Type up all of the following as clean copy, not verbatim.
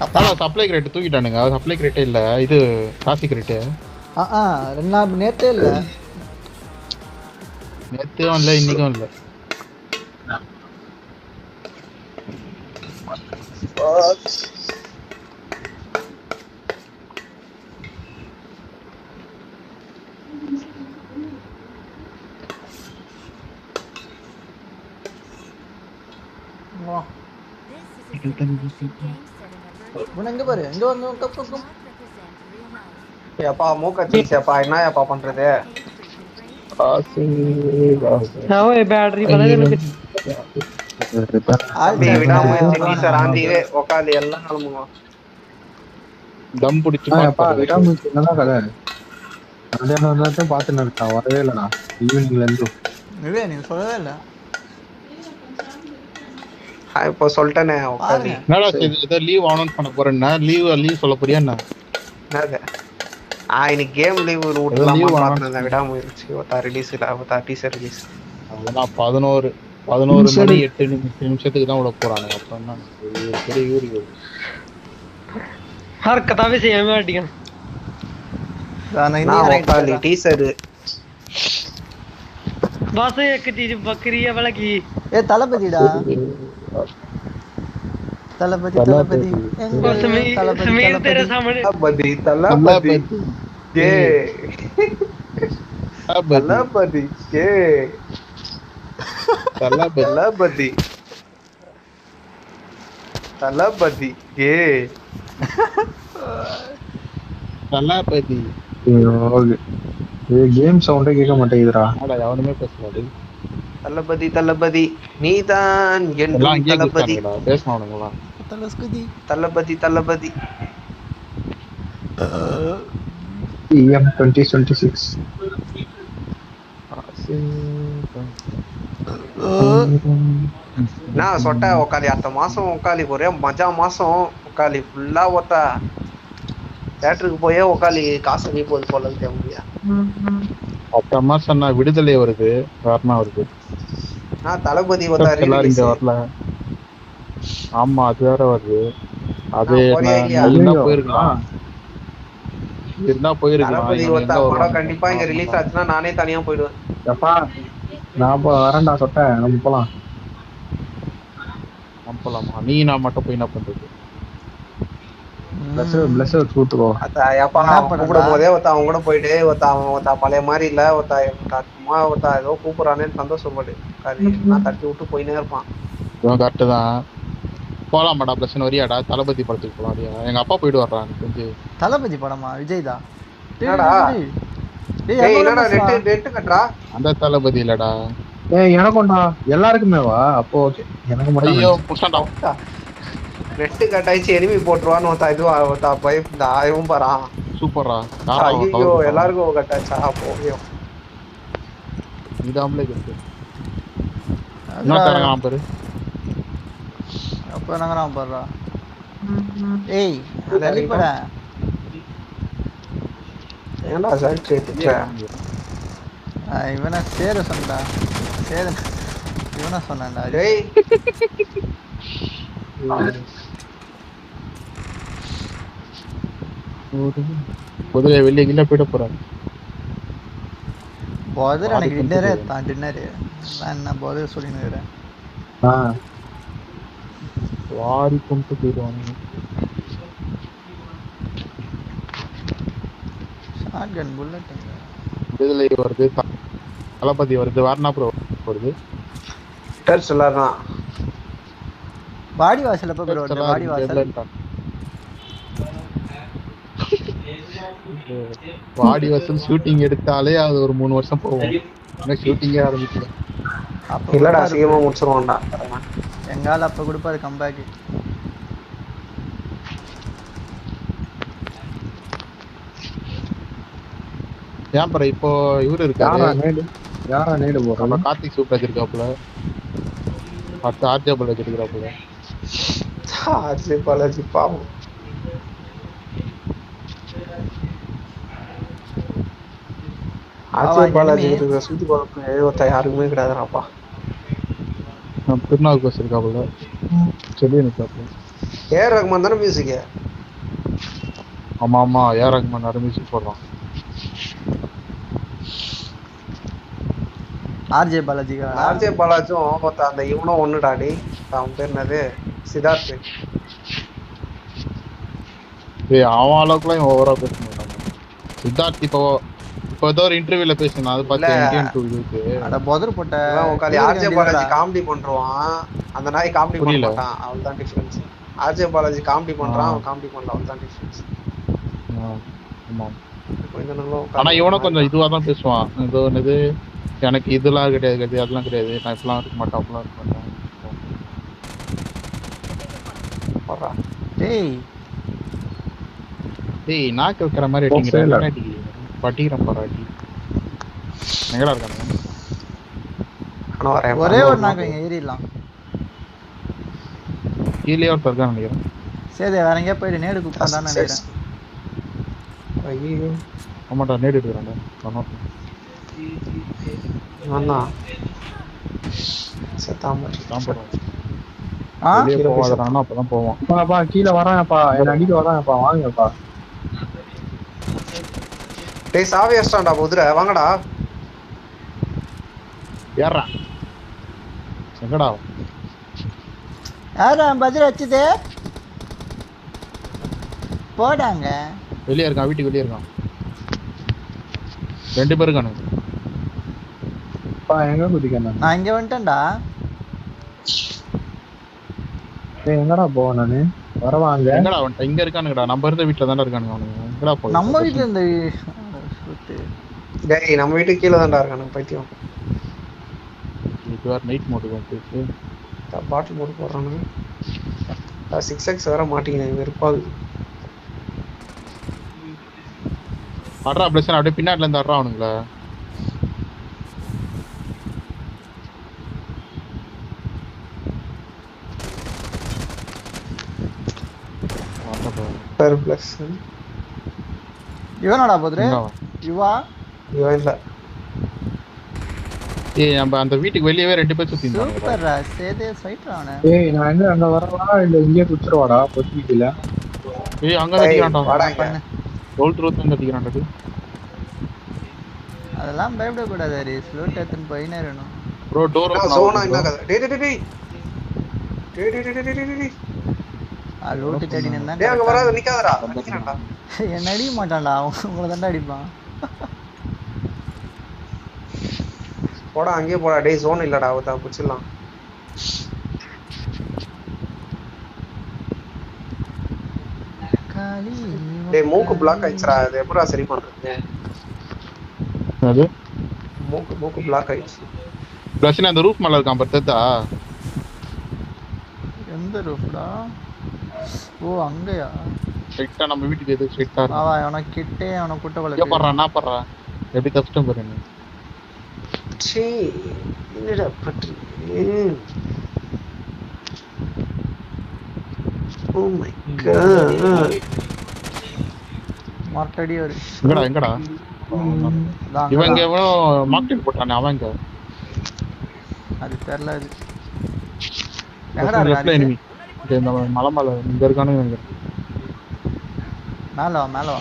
அதான் supply great தூக்கிட்டானுங்க. Supply கிரேட்டே இல்ல. இது காசி கிரேட்டு 2 நாள் நேத்தே இல்ல. நேத்தும் இல்ல இன்னைக்கும் இல்ல. எங்க பாரு எங்க வந்து கப் கப் கப். ஏப்பா மூக்கச்சிச்சேப்பா என்னப்பா பண்றது? ஓய் பேட்டரி பதல அப்படி விடாமுயற்சி டீசர் ஆந்தியே உட்காந்து எல்லாம் கிளம்புங்க. தம் பிடிச்சி அப்பா விடாமுயற்சி என்னதான் கதை? மத்தியானம் பார்த்துன்னு இருக்கான், வரவே இல்லைண்ணா ஈவினிங்ல இருந்து. நீங்க சொல்லவே இல்ல. இப்போ சொல்லிட்டேனே உட்காந்து. ஏதோ லீவ் அனௌன்ஸ் பண்ண போறேன்னா லீவ் சொல்ல போறியா என்ன? என்னது இன்னைக்கு கேம் லீவ் விடலாமா பார்த்தேன். விடாமுயற்சி ஒருத்தா ரிலீஸ் இல்லை, ஒருத்தா டீசர் ரிலீஸ். அதெல்லாம் 11 மணி 8 நிமிஷத்துக்கு தான் விட போறாங்க. அப்புறம் என்ன பெரிய ஊருக்கு हर किताबें से एम आर टी का நான் உட்காந்து டீசர் बस एक चीज बकरी है वाला की ஏ தலபதிடா. தலபதி தலபதி और समीर तेरे सामने Thalapathy K Thalapathy K Thalapathy Thalapathy K Thalapathy. Game சவுண்டே கேட்க மாட்டேங்குதுடா. எவனுமே பேசலாது. தளபதி தளபதி நீதான் என் தளபதி பேசணுங்களா? தளபதி தளபதி EM 2026 நான் சொட்ட உக்காலி அடுத்த மாசம் உக்காலி ஒரே மஜா மாசம் உக்காலி ஃபுல்லா ஓத்தா தியேட்டருக்கு போயே உக்காலி காசு நீ போது போல முடியா. அடுத்த மாசம் நான் விடுதலை வருது, வரணா வருது. நான் தளபதி வரல. ஆமா அது வேற வருது. அது போயிருக்கலாம் இருந்தா போயிருக்கலாம். கண்டிப்பா இங்க ரிலீஸ் ஆச்சுன்னா நானே தனியா போயிடுவேன். நான் வரேன்டா சொட்ட, நம்ம போலாம். போலாமா? நீ நான் மட்டும் போய் என்ன பண்றது? கூட்டுக்கோ. கூப்பிடும் போதே அவன் கூட போயிட்டு ஒருத்தா பழைய மாதிரி இல்ல ஒருத்தா ஏதோ கூப்பிடுறானேன்னு சந்தோஷப்படு. நான் தட்டி விட்டு போயினே இருப்பான். கரெக்டு தான். போலாமாடா பிரச்சனை வரியாடா? தளபதி படத்துக்கு போலாம். எங்க அப்பா போயிட்டு வர்றான். கொஞ்சம் தளபதி படமா? விஜய் தான். அந்த தளபதி இல்லடா. எனக்கும்டா எல்லாருக்குமேவா? அப்போ ஓகே. எனக்கு மட்டும் நெட்டு கட்டாயிச்சு எனிமி போட்டுருவான்னு ஒருத்தா பயவும் பாறான். சூப்பர்ரா. ஐயோ எல்லாருக்கும் கட்டாச்சா? போயும் இதாமலே இருக்கு. என்ன தரங்கலாம் பாரு. அப்ப நங்கறான் பாருடா. ஏய் வெளிப்படா. ஏன்டா சார் கேட்டுச்சா? இவனா சேர சொன்னடா. சேர இவனா சொன்னான்டா. டேய் பொதுவே வெளியே கிட்ட போயிட போறாரு. போதர் எனக்கு டின்னரே தான். டின்னரு நான் என்ன போதர் சொல்லினுக்கிறேன். வாரி கொண்டு போயிடுவாங்க. ஷாட்கன் புல்லட் விடுதலை வருது, தளபதி வருது, வாரணா ப்ரோ வருது. டர்ஸ்லாம் பாடி வாசல் எப்ப ப்ரோ? பாடி வாசல் வாடி வாசல் ஷூட்டிங் எடுத்தாலே அது ஒரு 3 வருஷம் போகும். இன்னும் ஷூட்டிங்கே ஆரம்பிக்கல. அப்ப இல்லடா சீக்கிரமா முடிச்சிருவான்டா. எங்கால அப்ப கொடுப்பாரு கம்பேக். ஏன் பாரு இப்போ இவரு இருக்காரு. யாரா நேடு போறாங்க? கார்த்திக் சூப்பர் வச்சிருக்காப்புல. அடுத்து ஆர்ஜே பால் வச்சிருக்காப்புல. ஆர்ஜே பாலாஜி பாவம். ஆர்ஜே பாலாஜி சுத்தி பார்க்க யாருக்குமே கிடையாதுப்பா. திருநாவுக்கு வச்சிருக்காப்புல. சொல்லி நிற்காப்புல. ஏஆர் ரஹ்மான் தானே மியூசிக்? ஆமா ஆமா ஏஆர் ரஹ்மான் வேற மியூசிக் போடுறான். ஆர்ஜே பாலாஜிக்கா? ஆர்ஜே பாலாஜும் அந்த இவனும் ஒண்ணுடாடி. அவன் பேர் என்னது? சித்தார்த். ஏய் அவன் அளவுக்குலாம் இவன் ஓவரா பேச மாட்டான். சித்தார்த் இப்போ ஏதோ ஒரு இன்டர்வியூல பேசினா அது பார்த்து இந்தியன் 2 இதுக்கு அட போதர் போட்ட உட்காந்து ஆர்ஜே பாலாஜி காமெடி பண்றான். அந்த நாய் காமெடி பண்ண புரியல. மாட்டான். அவ்வளவுதான் டிஃபரன்ஸ். ஆர்ஜே பாலாஜி காமெடி பண்றான், அவன் காமெடி பண்ணல. அவ்வளவுதான் டிஃபரன்ஸ். ஆமா. கொஞ்ச நாளும் ஆனா இவனும் கொஞ்சம் இதுவா தான் பேசுவான். ஏதோ என்னது எனக்கு இதெல்லாம் கிடையாது அதெல்லாம் கிடையாது, நான் இப்பெல்லாம் இருக்க மாட்டேன் அப்படிலாம் இருக்க மாட்டேன். டேய் டேய் நாக்கு வைக்கிற மாதிரி அடிக்கிறேன் பட்டிக்கிறேன் பாராட்டி. எங்கடா இருக்காங்க? ஒரே ஒரு நாக்கு இங்க ஏறிடலாம். கீழே ஒருத்தர் இருக்கான்னு நினைக்கிறேன். சரி வேற எங்கேயா போயிட்டு நேடு கூப்பிட்டான்னு நினைக்கிறேன். ஐயோ ஆமாட்டா நேடு எடுக்கிறான்டா. அண்ணா செத்தாம வெளியே போவாதறானா அப்பதான் போவான். அப்பா கீழே வராங்கப்பா, என்ன அடிக்க வராங்கப்பா, வாங்கப்பா. டேய் சாவி அஸ்டான்டா புதுர வாங்கடா. ஏறா எங்கடா யாரா பதில் வச்சது? போடாங்க. வெளியே இருக்கான், வீட்டுக்கு வெளியே இருக்கான். 2 பேர் இருக்கானுங்க. எங்க குதிக்க? நான் இங்க வந்துட்டேன்டா. எங்கடா போவேன் நானு? வரவாங்க. எங்கடா வந்துட்ட? இங்க இருக்கானுங்கடா. நம்ம இருந்த வீட்டுல தானே இருக்கானுங்க அவனுங்க. எங்கடா போய் நம்ம வீட்டுல இந்த டேய் நம்ம வீட்டுக்கு கீழே தான்டா இருக்கானுங்க பைத்தியம். இது வேற நைட் மோடுக்கு வந்துச்சு. பாட்டில் போட்டு போடுறானுங்க. 6x வேற மாட்டீங்க வெறுப்பாது. அட்ரா பிளஸ் அப்படியே பின்னாடில இருந்து அட்ரா அவனுங்களா. Per plus இவனடா போதுரு? இவா இவன் இல்ல. ஏய் நம்ம அந்த வீட்டுக்கு வெளியவே 2 பேர் சுத்தி இருந்தாங்க. சூப்பர்ரா சேதே ஃபைட்டர் அவனே. ஏய் நான் எங்க அங்க வரவா இல்ல இங்கே குச்சிரவாடா பொசிக்கல? ஏய் அங்க அடிக்கறான்டா. வாடாங்க. ரோல் த்ரூ வந்து அடிக்கறான்டா. அதெல்லாம் பயப்பட கூடாது. ஸ்லோட் எடுத்து போயினே இருக்கணும். ப்ரோ டோர் ஓபன் சோனா என்ன கதை? டேய் டேய் டேய் டேய் டேய் லோட் தேடி நின்னா டேய் அங்க வராத நிக்காதடா. நிக்கறான்டா. என்ன அடிக்க மாட்டான்டா. உங்களை தான்டா அடிப்பான். போடா அங்கேயே போடா. டேய் ஜோன் இல்லடா. அவதா புடிச்சிடலாம். டேய் மூக்கு பிளாக் ஆயிடுச்சுடா. அது எப்படா சரி பண்றது? அது மூக்கு பிளாக் ஆயிடுச்சு. பிளஸ் அந்த ரூஃப் மேல இருக்கான் பார்த்தா. எந்த ரூஃப்டா? ஓ அங்கயா? ஸ்ட்ரைட்டா நம்ம வீட்டுக்கு எது ஸ்ட்ரைட்டா இருக்கு. அவ அவன கிட்டே அவன குட்ட ஏ வளக்கு. பண்றான் நான் பண்றான். எப்படி கஷ்டம் பாருங்க. சீ என்னடா பண்ற? Oh my God. மார்க்கடி ஒரு. எங்கடா இவங்க எவனோ மார்க்கெட் போட்டானே அவங்க. அது தெரியல அது. எங்கடா லெஃப்ட்ல எனிமி. இந்த மலை மேல இங்க இருக்கானுங்க நினைக்கிறேன். மேல வா.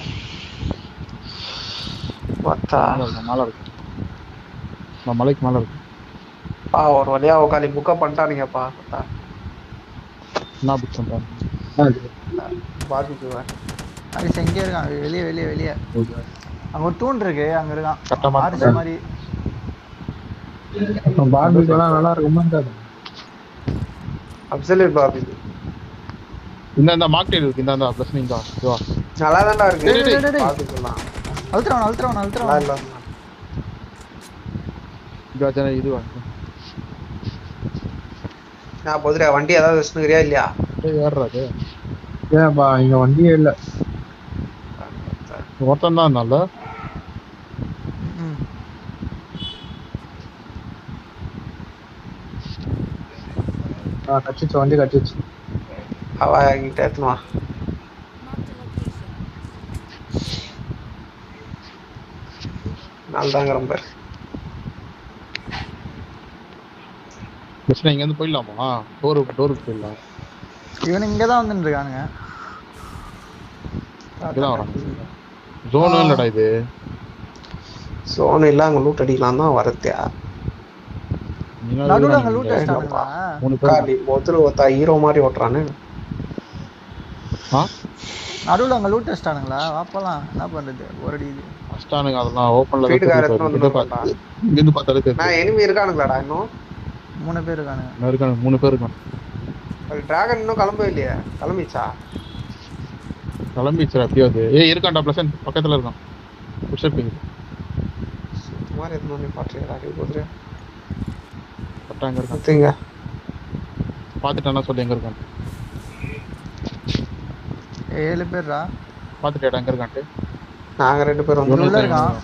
வாத்தா மேல இருக்கு. நான் மலைக்கு மேல இருக்கு. ஒரு வழியா உட்காந்து புக்கப் பண்ணிட்டானுங்கப்பா. என்ன புக் பண்றாங்க? பார்பிக்யூ. அது எங்க இருக்கான்? வெளிய. அங்க ஒரு தூண் இருக்கு, அங்க இருக்கான். கட்டமா ஆர்சி மாதிரி. பார்பிக்யூலாம் நல்லா இருக்குமா இருக்காது? Absolute barbecue. இந்த மார்க்கெட் இருக்கு. இந்த ப்ளஸ் நீங்க வா. நல்லா தான்டா இருக்கு. டேய். பார்பிக்யூலாம் அல்ட்ராவன். நல்லா இல்ல. ஜாஜனா இது வா. நான் போதுற வண்டி ஏதாவது வச்சுக்கிறியா இல்லையா? ஏய் ஏறடா அது. ஏன்பா இங்க வண்டியே இல்ல. ஒருத்தன் தான் இருந்தால. கச்சிச்சு வண்டி கச்சிச்சு. அவ கிட்ட ஏத்துமா. நால்தாங்க ரொம்ப. பிரச்சனை இங்க இருந்து போயிடலாமா? டோருக்கு போயிடலாம். இவன் இங்க தான் வந்துட்டு இருக்கானுங்க. இங்கதான் வராங்க. ஜோன் இல்லடா இது. சோனு இல்ல அங்க லூட் அடிக்கலாம் தான் வரத்தியா. நடுவுல அங்க லூட் அடிச்சானுங்களா? காலி ஒருத்தா ஹீரோ மாதிரி ஓட்டுறானே. நடுவுல அங்க லூட் அடிச்சானுங்களா? வாப்பலாம் என்ன பண்றது? ஒரடிது. அஸ்டானுங்க அதெல்லாம் ஓபன்ல ஃபீட் கார் எடுத்து வந்து இங்க இருந்து பார்த்தாலே தெரியும். நான் எனிமி இருக்கானுங்களாடா இன்னும்? 3 பேர் இருக்கானுங்க. இன்னும் இருக்காங்க 3 பேர் இருக்காங்க. அது டிராகன் இன்னும் கிளம்பவே இல்லையா? கிளம்பிச்சா? கிளம்பிச்சுடா எப்படியாவது. இருக்கான்டா ப்ளசன்ட் பக்கத்துல இருக்கான். புஷ்அப்பிங். சுமார் எத்தனை மணி பாட்டுறா டேய் போதுறியா? பட்டாங்க இருக்கான். பாத்தீங்க. பாத்துட்டானா சொல்லு எங்க இருக்கான். 7 பேர்ரா. பாத்துட்டேடா எங்க இருக்கான்ட்டு. நாங்க 2 பேர் வந்து உள்ள இருக்கான்.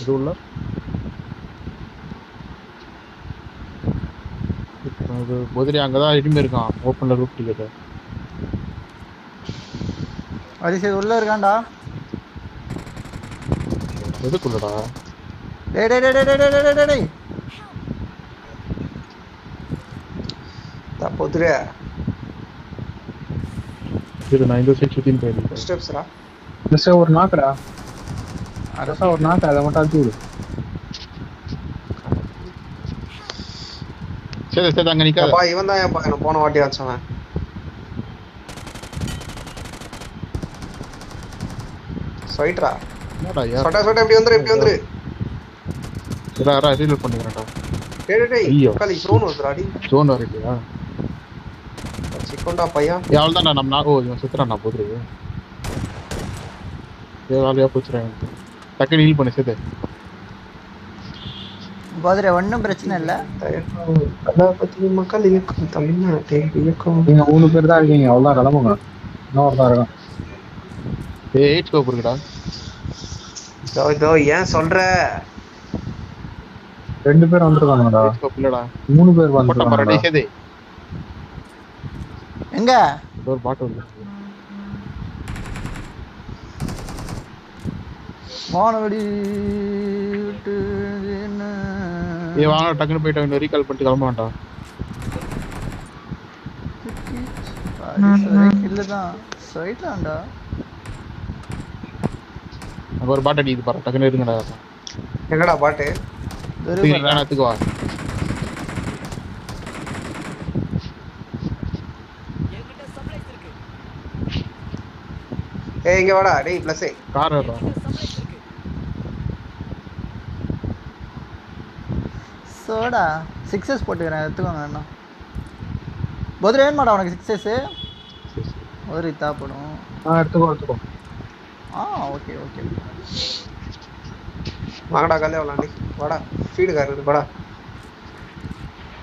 இது உள்ள அது போதிரி அங்கதான் இடிமே இருக்கான். ஓபன்ல ரூட் டிக்கெட். அரிசி உள்ள இருக்கான்டா. எதுக்குள்ளடா? டேய் டேய் டேய் டேய் டேய் டேய் டேய். தப்போதுறியா? இது நான் இந்த சைடு சுத்தின் போயிடுறேன். ஸ்டெப்ஸ்ரா. ஜஸ்ட் ஒரு நாக்குடா. அரசா ஒரு நாக்கு அதை மட்டும் அடிச்சு விடு. சரி சரி அங்க நிக்காத. அப்பா இவன் தான் என்ன போன வாட்டி வச்சவன். சைட்ரா. என்னடா யார்? சொட்ட இப்படி வந்துரு. இதா ரீலோட் பண்ணிக்கிறேன்டா. டேய் ஐயோ. காலி ட்ரோன் வந்துறாடி. ஜோன் வரலையா? சிக்கோண்டா பையா. அவ்வளவுதான் நம்ம இவன் சுத்துறான் போதுரு. வேலையா போச்சுறேன். டக்குனு ஹீல் பண்ணி சேர்த்து. போதுரே ஒன்றும் பிரச்சனை இல்லை. கதாபதி மக்கள் இயக்கம் தமிழ்நாட்டை இயக்கம். நீங்க 3 பேர் தான் இருக்கீங்க. அவ்வளோதான் கிளம்புங்க. இன்னொரு தான் இருக்கான். 8 ஸ்கோப் இருக்குடா. இதோ ஏன் சொல்ற? 2 பேர் வந்துருக்கானுடா. 8 ஸ்கோப் இல்லடா. 3 பேர் போட்ட வந்துருக்காங்க. பரடி சேதே. எங்க? ஒரு பாட்டு வந்து. வானவடி விட்டு என்ன? வாங்க டக்குனு போயிட்டு ரீகால் பண்ணிட்டு கிளம்ப வேண்டாம். இல்லதான் சைட்லாண்டா. அங்க ஒரு பாட்டு அடிக்குது பாரு. டக்குனு இருங்கடா. எங்கடா பாட்டு? வெறும் வா. ஏய் இங்க வாடா டேய் ப்ளஸ் கார் ஏறா. சோடா 6s போட்டுக்கிறேன் எடுத்துக்கோங்க அண்ணா. போதுரே வேணுமாடா உனக்கு 6s? ஒரு தேவைப்படும். எடுத்துக்கோ. Okay okay. வாங்கடா கல்லே விளாண்டி வாடா. ஃபீடு கார் இருக்கு வாடா.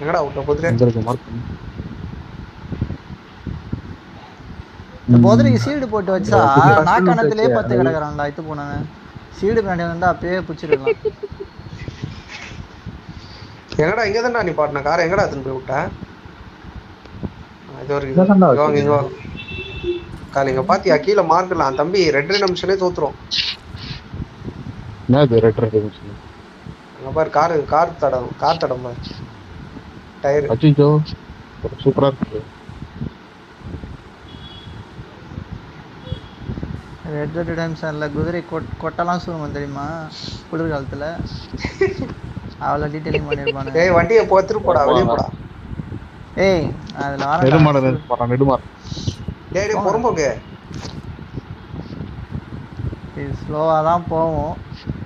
எங்கடா விட்ட போதுரே? இங்க இருக்கு மார்க் பண்ணு. போதுரே சீடு போட்டு வச்சா நாக்கணத்திலே 10 கிடக்குறான்டா. இது போனானே சீடு பின்னாடி வந்தா அப்பயே புடிச்சிடலாம். எங்கடா இங்க தான்டா நீ பாட்ன கார் எங்கடா எடுத்து போய் விட்ட? இது ஒரு இங்க காலிங்க பாத்தியா கீழ மார்க்லாம் தம்பி ரெட் நிமிஷமே தோத்துறோம். என்னது ரெட் நிமிஷம்? அங்க பாரு கார் தடம் பாரு. டயர் அச்சிச்சோ சூப்பரா இருக்கு. ரெட் ரிடம்ஷன்ல குதிரை கொட்டலாம் சொல்லுவாங்க தெரியுமா குளிர்காலத்துல. அவ்வளோ டீடைலிங் பண்ணிருப்பானு. ஏய் வண்டியை போத்துட்டு போடா வெளிய போடா. ஏய் அதுல நெடுமார். டேய் பொறும்போங்க. இது ஸ்லோவா தான் போவோம்.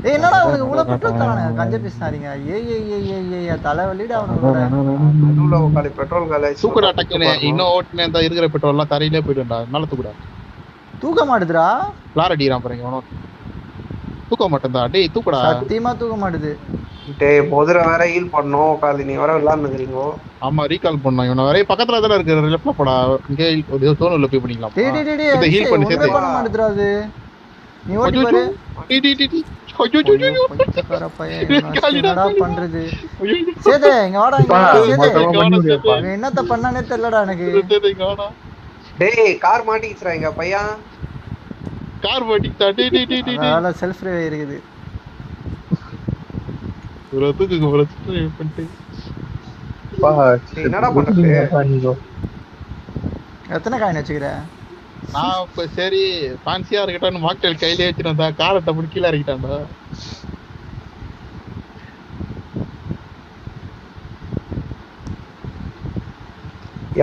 ஏய் என்னடா உங்களுக்கு இவ்வளவு பெட்ரோல் தரானே கஞ்ச பேசினாதீங்க. ஏய் தலைவலிடா அவனுக்கு. நடுவுல காலி பெட்ரோல் காலை தூக்குடா டக்குனே. இன்னும் ஓட்டுனே அந்த இருக்கிற பெட்ரோல் எல்லாம் தரையிலே போய்டுடா. அதனால தூக்குடா. தூக்க மாட்டுதுடா. லார் அடிறான் பாருங்க அவனோ. தூக்க மாட்டேன்டா. டேய் தூக்குடா. சத்தியமா தூக்க மாட்டுது. டேய் போதுற வேற ஹீல் பண்ணனும் காலி நீ வர விளையாடுறீங்க. ஆமா ரீகால் பண்ணனும். இவன வரை பக்கத்துல தான இருக்கு. லெஃப்ட்ல போடா. இங்க ஒரு ஜோன் உள்ள போய் பண்ணிக்கலாம். டேய் இத ஹீல் பண்ணி சேத்து. பண்ண மாட்டுதுடா அது. நீ ஓடி பாரு. டி பைச்சக்கார பையன் என்னடா பண்றது? சேதே இங்க வாடா சேதே. என்னத்த பண்ணானே தெரியலடா எனக்கு. டேய் கார் மாட்டிக்கிச்சுடா இங்க பையா. கார் மாட்டிக்கிட்டா. டேய் அதனால செல்ஃப் ரிவே இருக்குது. ஒரு தூக்குக்கு ஒரு பண்ணிட்டு என்னடா பண்றது? எத்தனை காயின் வச்சுக்கிற? நான் இப்ப சரி ஃபேன்சியா இருக்கட்டான்னு மாக்டெயில் கையிலே வச்சிருந்தா காரத்தை அப்படி கீழே இறக்கிட்டான்டா.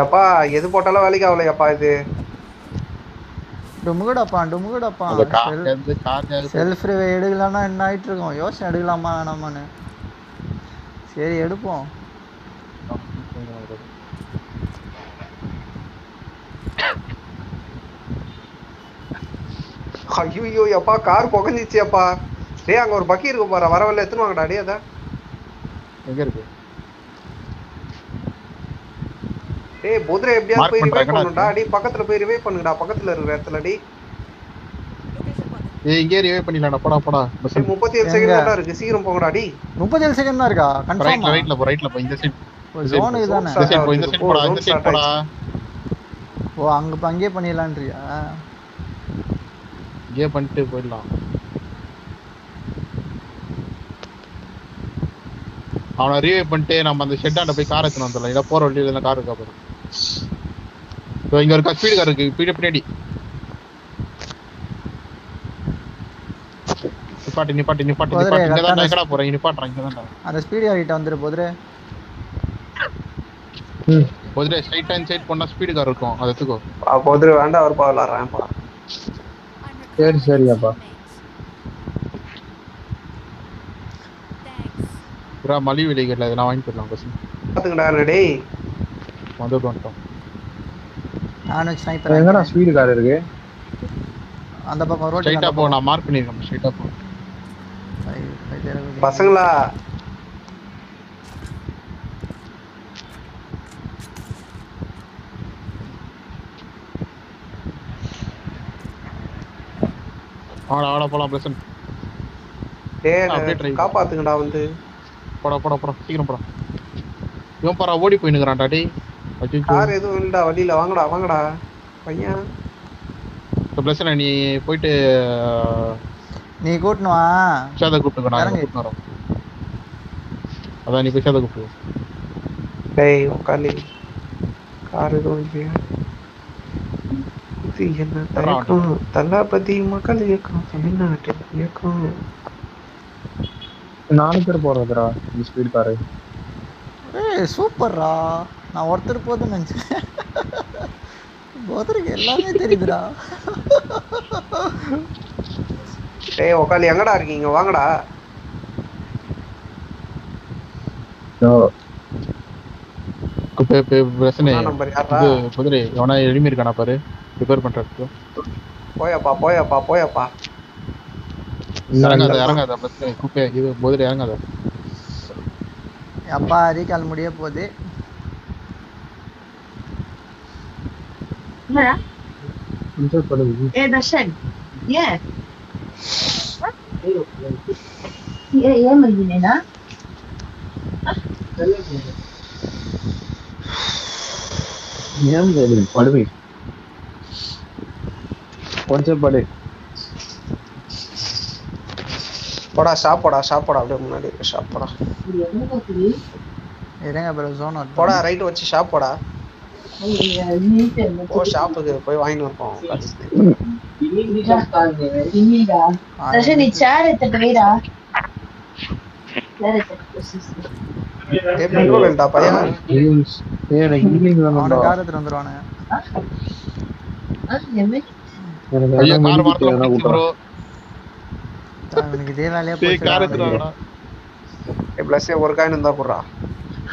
எப்பா எது போட்டாலும் வேலைக்கு ஆகல எப்பா இது. டுமுகுடப்பா அந்த கார் செல்ஃப் ரிவே எடுக்கலாம்னா என்ன ஆயிட்டு இருக்கோம், யோசனை எடுக்கலாமா வேணாமான்னு. சரி எடுப்போம். ஐயோ எப்பா கார் புகஞ்சிச்சு அப்பா. டேய் அங்க ஒரு பக்கி இருக்கு பாரு, வரவல்ல எத்தனை வாங்கடா டேய். அத எங்க இருக்கு? டேய் போத்ரே எப்படியாவது போய் ரிவைவ் பண்ணுடா. டேய் பக்கத்துல போய் ரிவைவ் பண்ணுடா, பக்கத்துல இருக்கிற இடத்துல. டேய் இங்கே ரிவைவ் பண்ணிடலாம்டா. போடா 37 செகண்ட் தான் இருக்கு, சீக்கிரம் போங்கடா. டேய் 37 செகண்ட் தான் இருக்கா? கன்ஃபார்ம். ரைட்ல போ இந்த சைடு. ஜோன் இதுதானே. இந்த சைடு போடா. ஓ அங்கேயே பண்ணிடலான்றியா? இங்கே பண்ணிட்டு போயிடலாம். அவனை ரிவைவ் பண்ணிட்டு நம்ம அந்த ஷெட்டாண்ட போய் கார் எடுத்துன்னு வந்துடலாம். இல்லை போற வழியில இருந்தா கார் இருக்கா பாரு. இங்க ஒரு ஸ்பீடு கார் இருக்கு பின்னாடி. நிப்பாட்டு இங்கதான் எங்கடா போறேன்? நிப்பாட்டுறேன் இங்கதான். அந்த ஸ்பீடு கார் கிட்ட வந்துரு போதுரே. போதுரே ஸ்ட்ரைட் ஹேண்ட் சைடு போனா ஸ்பீடு கார் இருக்கும், அதை எடுத்துக்கோ. போதுரே வேண்டாம், அவர் பாவலாறேன்ப்பா. சரியாப்பா. புரா மலி விலைகள்ல இதெல்லாம் வாங்கி போடலாம் பசங்க. பாத்துங்கடா டேய். வந்துட்டோம். நானும் ஸ்னைப்பர். எங்கடா ஸ்பீடு கார் இருக்கு? அந்த பக்கம் ரோட் ஸ்ட்ரைட்டா போ, நான் மார்க் பண்ணிருக்கேன். ஸ்ட்ரைட்டா போ பசங்களா. ஆளா போலாம் பிரசன். டேய் காப்பாத்துங்கடா வந்து. போடா சீக்கிரம் போடா. இவன் பாரா ஓடி போய் நிக்கறான்டா டேய். கார் எதுவும் இல்லடா வழியில. வாங்கடா பையன். பிரசன் நீ போயிட்டு நீ கூட்டனு வா. சேத கூப்பிட்டு நான் கூப்பிட்டு வரேன். அதான் நீ போய் சேத கூப்பிடு. டேய் உட்கார்லி. கார் எதுவும் இல்லையா? என்ன தரக்கும் தல்லாபதி மக்கள் இயக்கம் தமிழ்நாட்டில் இயக்கம். 4 பேர் போறதுடா இந்த ஸ்பீடு கார். ஏய் சூப்பர்ரா. நான் ஒருத்தர் போதுன்னு நினைச்சேன். போதருக்கு எல்லாமே தெரியுதுடா. டேய் உட்கார்லி எங்கடா இருக்கீங்க? வாங்கடா. பிரச்சனை குதிரை எவனா எளிமை இருக்கானா பாரு. ரிப்பேர் பண்றதுக்கு போயப்பா. இறங்காத பிரச்சனை குப்பை இது குதிரை இறங்காத. அப்பா ரீகால் முடிய போகுது. ए दर्शन ये महीने ना படுமை கொஞ்சம் படு. போடா ஷாப் போடா அப்படியே முன்னாடி ஷாப் போடா. இருங்க ப்ரோ ஜோன் அவுட் போடா ரைட் வச்சு ஷாப் போடா. ஓ ஷாப்புக்கு போய் வாங்கிட்டு வரணும். दर्शन நீ சேர் எடுத்துட்டு வைடா. ஏ பெட்ரோல் இல்லடா பையா. எனக்கு ஹீலிங் வேணும்டா. அவன கார் எடுத்து வந்துருவானே. ஐயா கார் மார்க்ல ப்ரோ. எனக்கு இதே வேலையா போச்சு. கார் எடுத்து வாடா. ஏ ப்ளஸ் ஒரு காயின் இருந்தா போடுறா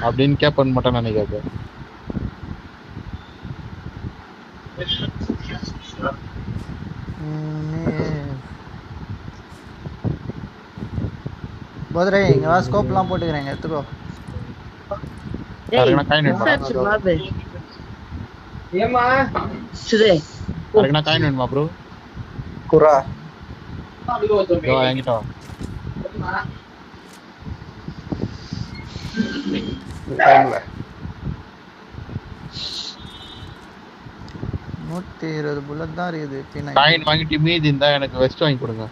அப்படினு கேப் பண்ண மாட்டானே நினைக்காத. போதரே இங்க வா ஸ்கோப்லாம் போட்டுக்கறேன் எடுத்துக்கோ. யாரனா காயின் வேணுமா? ஏமா சுதே யாரனா காயின் வேணுமா ப்ரோ? குரா யோ என்கிட்ட வா. டைம்ல 120 புல்லட் தான் இருக்குது. பின்ன காயின் வாங்கிட்டு மீதி இருந்தா எனக்கு வெஸ்ட் வாங்கி கொடுங்க.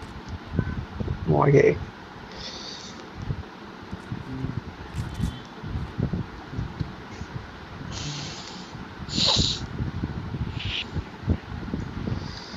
ஓகே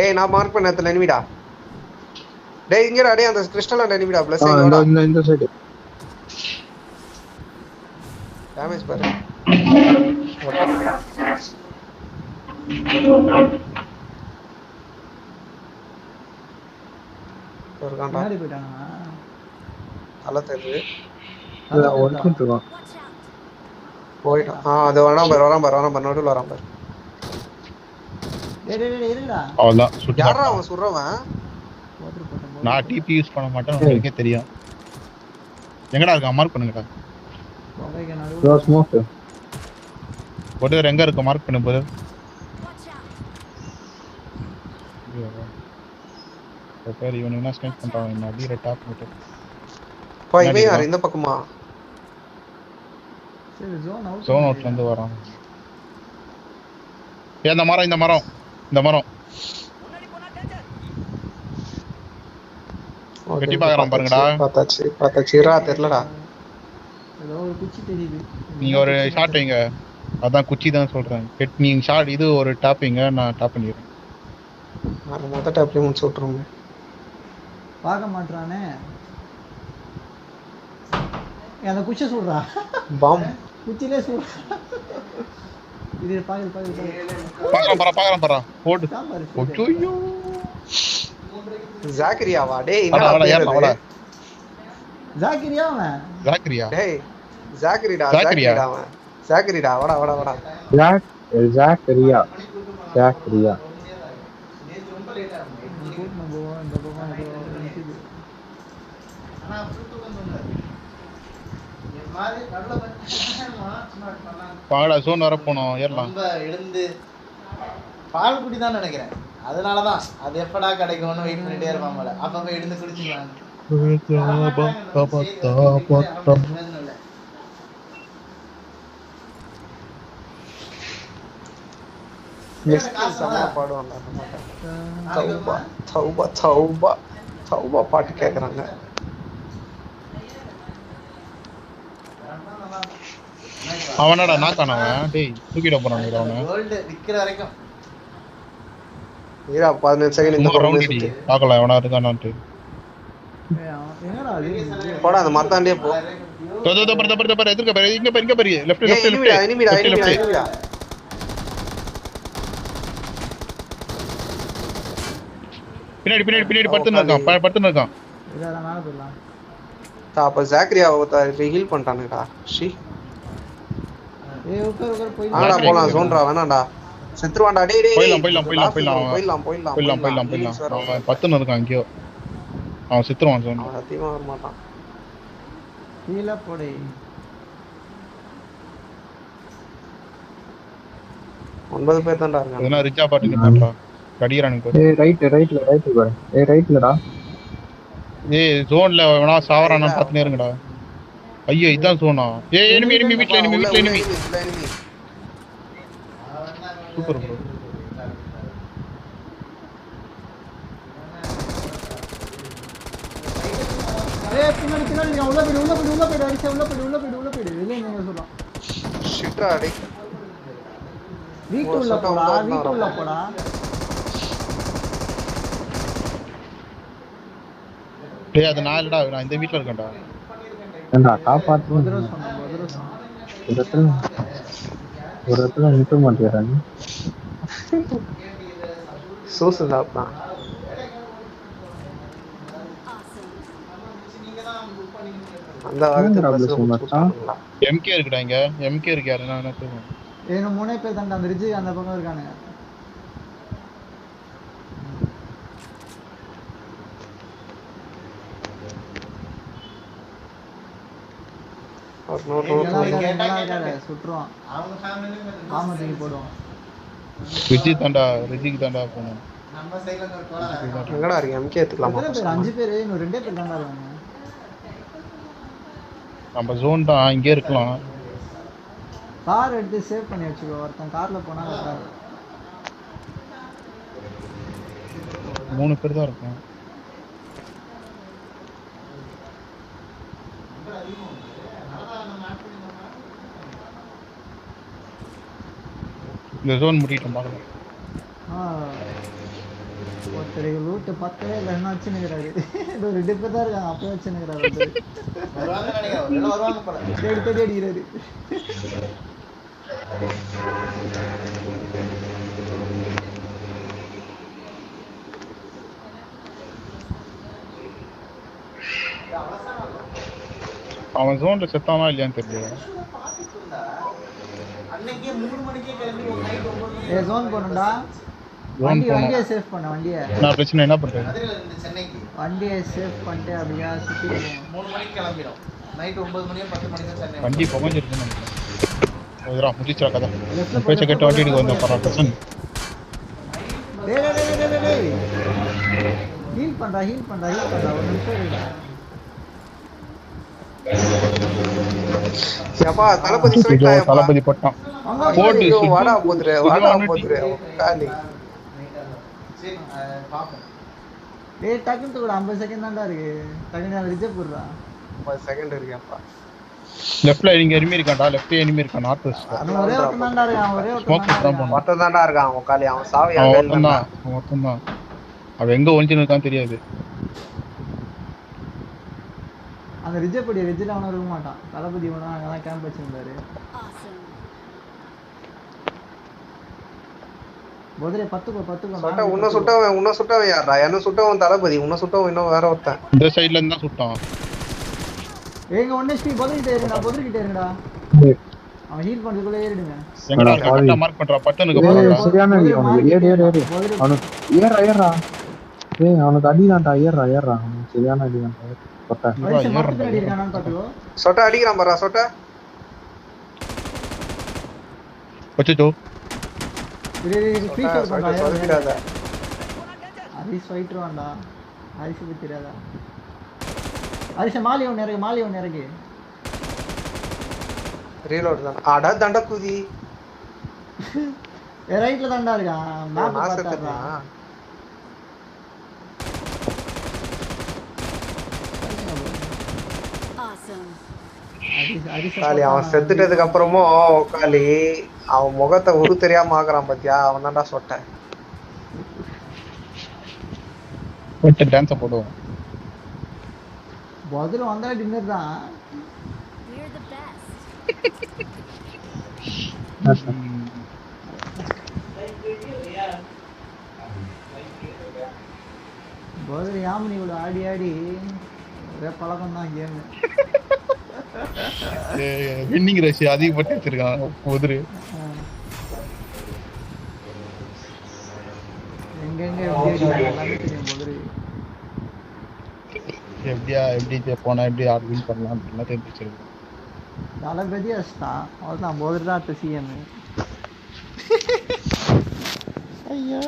ஏய் நான் மார்க் பண்ண இடத்துல எனிமிடா. டேய் இங்கடா டேய் அந்த கிறிஸ்டல் அந்த எனிமிடா ப்ளஸ் இந்த ஐயோடா. இந்த சைடு டேமேஜ் பாரு. ஒரு காண்டா பின்னாடி போயிட்டானா தலை தெரியுது. ஒர்க்கிங் இருக்கோம். போயிட்டான். அது வரான் பாரு நடுவுல வரான் பாரு. டேய் டேய் டேய் இருடா அவ்வளவுதான் யாரா சுட்டு அவன் சுடுறவன்? போட்டு நான் டிபி யூஸ் பண்ண மாட்டேன் உங்களுக்கே தெரியும். எங்கடா இருக்கா மார்க் பண்ணுங்கடா. புகைக்கு ப்ரோ நடுவுல ஸ்மோக். போட்டு எங்க இருக்க மார்க் பண்ணு போது. பேர் இவன் என்ன ஸ்கேன் பண்றான் என்ன அப்படியே டாப் போட்டு. பா இவன் யார் இந்த பக்கமா? சரி ஜோன் அவுட் ஜோன் அவுட்ல இருந்து வரான். இந்த மரம் வெட்டி பார்க்கறான் பாருங்கடா. பார்த்தாச்சு இரா தெரியலடா. ஏதோ ஒரு குச்சி தெரியுது. நீங்க ஒரு ஷாட் வைங்க. அதான் குச்சி தான் சொல்றேன். நீங்க ஷாட் இது ஒரு டாப்பிங்க நான் டாப் பண்ணிடுறேன். நான் மொத்த டாப்லயே முடிச்சு விட்டுருங்க. பார்க்க மாட்டானே. அந்த குச்சி சுடுறா. பாம் குச்சிலே சுடுறா. இது பாரு பாக்குறேன் பாரு போடு. சாம்பார் ஐயோ ஜாக்கிரியாவா? டேய் வாடா என்னடா ஏறலாம் வாடா. ஜாக்கிரியா அவன். ஜாக்கிரியா டேய் ஜாக்கிரிடா ஜாக்கிரியா. அவன். ஜாக்கிரிடா வாடா. ஜாக்கிரியா. கூட்டினு போவோம் இந்த பக்கம் ஏதோ நிக்குது. வாடா ஜோன் வர போனோம் ஏறலாம். ரொம்ப எழுந்து பால் குடி தான் நினைக்கிறேன். அதனாலதான் அது எப்படா கிடைக்கும்னு வெயிட் பண்ணிட்டே இருப்பான் போல. அப்பப்ப எழுந்து குடிச்சுக்கலாம். பாட்டு கேக்குறாங்க. அவனடா நாக்கானவன். டேய் தூக்கிட போறான் அவனை. கோல்டு விக்கிற வரைக்கும் ஈரா 15 செகண்ட் இந்த ரவுண்ட் பக்கம் அடி பார்க்கலாம் எவனா இருக்கானான்ட்டு. என்னடா அது? போடா அந்த மரத்தாண்டே போ. பாரு எதிர்க்க பாரு இங்க பாரு லெஃப்ட் எனிமிடா. பின்னாடி படுத்துன்னு இருக்கான். இதெல்லாம் மேல போயிடலாம். அப்ப ஜாக்கிரியாவை ஹீல் பண்ணிட்டானுடா. ஷி ஏய் உட்கார் போய் ஆடா போலாம் சோன்ரா வேணாம்டா. செத்துருவான்டா. டேய் போயிடலாம். அவன் பத்துன்னு இருக்கான் எங்கேயோ. அவன் செத்துருவான் ஜோன். அவன் சத்தியமா வர மாட்டான். கீழ போடு. 9 பேர் தான்டா இருக்காங்க. எதனா ரிச்சா பாட்டு பண்றா. கடியறானுக்கு. ஏய் ரைட்ல பாரு. ரைட்லடா. ஏய் ஜோன்ல வேணா சாவறானு பாத்துனே இருங்கடா. ஐயோ இதான் ஜோனா. ஏய் எனிமி வீட்ல எனிமி. Super bro. ஏய் பின்னாடி உள்ள போய் அடிச்சு உள்ள போய் வெளிய நின்னு சொல்றான். ஷிட்ரா டேய். வீட்டுள்ள போடா. டேய் அது நான் இல்லடா. நான் இந்த வீட்ல இருக்கேன்டா. ஏண்டா காப்பாத்து. முதல்ல சொன்னேன். ஒரு இடத்துல நிக்க மாட்டேறா நீ. சூசுதாப்பா. அந்த வாரத்துல மச்சான் எம்கே இருக்குடா இங்க. எம்கே இருக்கு யாருன்னா என்ன சொல்லுங்க. ஏன்னா 3 பேர் தான்டா அந்த ரிட்ஜ் அந்த பக்கம் இருக்கானுங்க. சுற்றுவான். அவங்க ஃபேமிலியும் ஆமத்துக்கு போடுவான். ரிஜிக்கு தாண்டா போகணும். நம்ம சைடுல இருந்து ஒரு கோலா எங்கடா இருக்கு எம்கே எடுத்துக்கலாமா? 5 பேர் இன்னும் 2 பேர் தான்டா இருக்காங்க. நம்ம ஜோன் தான் இங்கே இருக்கலாம். கார் எடுத்து சேவ் பண்ணி வச்சுக்கோ. ஒருத்தன் கார்ல போனா கார் 3 பேர் தான் இருக்கும். இந்த ஜோன் முடிட்டோம் பார்க்கலாம். ஒருத்தர் லூட்டு பத்தவே இல்லை என்ன வச்சுன்னுக்கிறாரு. ஏதோ 2 பேர் தான் இருக்காங்க அப்பயே வச்சுன்னுக்கிறாரு ஒருத்தர். வருவாங்க நினைக்கிறேன், ஒருவேளை வருவாங்க போல. தேடி தேடி அடிக்கிறாரு. அவன் ஜோன்ல செத்தானா இல்லையான்னு தெரியல. அன்னைக்கே 3 மணிக்கே கிளம்பி ஒரு நைட் 9 மணிக்கு ஏ ஜோன் போகணும்டா. ஜோன் வண்டியை சேஃப் பண்ண வண்டியை. நான் பிரச்சனை என்ன பண்றேன்? மதுரையில இருந்து சென்னைக்கு வண்டியை சேஃப் பண்ணிட்டு அப்படியா சுற்றி 3 மணிக்கு கிளம்பிடும். நைட் 9 மணியோ 10 மணிக்கு தான் சென்னை. வண்டி புகஞ்சிருக்குன்னு நினைக்கிறேன். ஓதுரா முடிச்சா கதை. பேச்ச கேட்டு வண்டி எடுக்க வந்த பரா பிரச்சனை. ஹீல் பண்றா ஒரு நிமிஷம் இருடா. ஏப்பா தளபதி சொல்லிட்டா தளபதி போட்டான். போட்டு வாடா போதுரு காலி. சரி பாப்போம். டேய் டக்குன்னு கூட 50 செகண்ட் தான்டா இருக்கு. டக்குன்னு அதை ரிஜெக்ட் போடுறா. 10 செகண்ட் இருக்கேப்பா. லெஃப்ட்ல இங்க எனிமி இருக்கான்டா. லெஃப்ட் எனிமி இருக்கான். North west. அவன் ஒரே ஒருத்தன் தான்டா இருக்கான். ஒரே ஒருத்தன் ஸ்மோக் தான்டா தான் மொத்தம் தான்டா இருக்கான் அவன் காலி. அவன் சாவி அவன் அங்க இல்ல. மொத்தம் தான். அவன் எங்க ஒளிஞ்சுன்னு இருக்கான்னு தெரியாது. அந்த ரிஜெக்ட் படிய ரிஜெக்ட் அவன இருக்க மாட்டான். தளபதி வேணும் அங்கதான் கேம்ப் வச்சிருந்தாரு. போதரே 10 சொட்ட உன்ன சுட்டவன் யாரா? என்ன சுட்டவன் தளபதி, உன்ன சுட்டவன் இன்னும் வேற ஒருத்தன். இந்த சைடுல இருந்து தான் சுட்டான். ஏங்க 1 HP போதரிட்ட இருங்கடா. அவன் ஹீல் பண்றதுக்குள்ள ஏறிடுங்க. எங்கடா கரெக்ட்டா மார்க் பண்றா. பட்டனுக்கு போறா. சரியான அடி அவனுக்கு. ஏறு அவனுக்கு ஏறா. ஏய் அவனுக்கு அடிதான்டா. ஏறா அவனுக்கு சரியான அடிதான்டா. சொட்ட வயசு மட்டும் அடி இருக்கானான்னு பாத்துக்கோ. சொட்ட அடிக்கிறான் பாரா சொட்ட. வச்சுட்டோ. ஃப்ரீ ஃபயர் பண்றா. சொல்லிடாத. ஹரிஸ் ஃபைட்டர் வாண்டா. ஹரிஸ் தெரியாதா? ஹரிஸ் மாலி ஒன்னு இறக்கு. ரீலோட் தான். அட தண்ட குதி. ரைட்ல தான்டா இருக்கான். மேப் பார்த்தா. காலி அவன் செத்துட்டதுக்கு அப்புறமும் காலி அவன் முகத்தை உரு தெரியாம ஆக்குறான் பாத்தியா? அவன் தான்டா சொட்ட. போட்டு டான்ஸ் போடுவோம். போதரு வந்தா டின்னர் தான். போதரு யாமனி இவ்வளவு ஆடி ஒரே பழக்கம் தான் கேம். வின்னிங் ரேஷ் அதிகப்பட்டு வச்சிருக்கான் போதுரு. எங்கெங்க எல்லாமே தெரியும் போதரு. எப்படி போனா எப்படி ஆர் வின் பண்ணலாம் அப்படிலாம் தெரிஞ்சு வச்சிருக்கேன். தளபதி அஸ்தான் அவ்வளோதான் போதரு தான் அடுத்த சிஎம். ஐயோ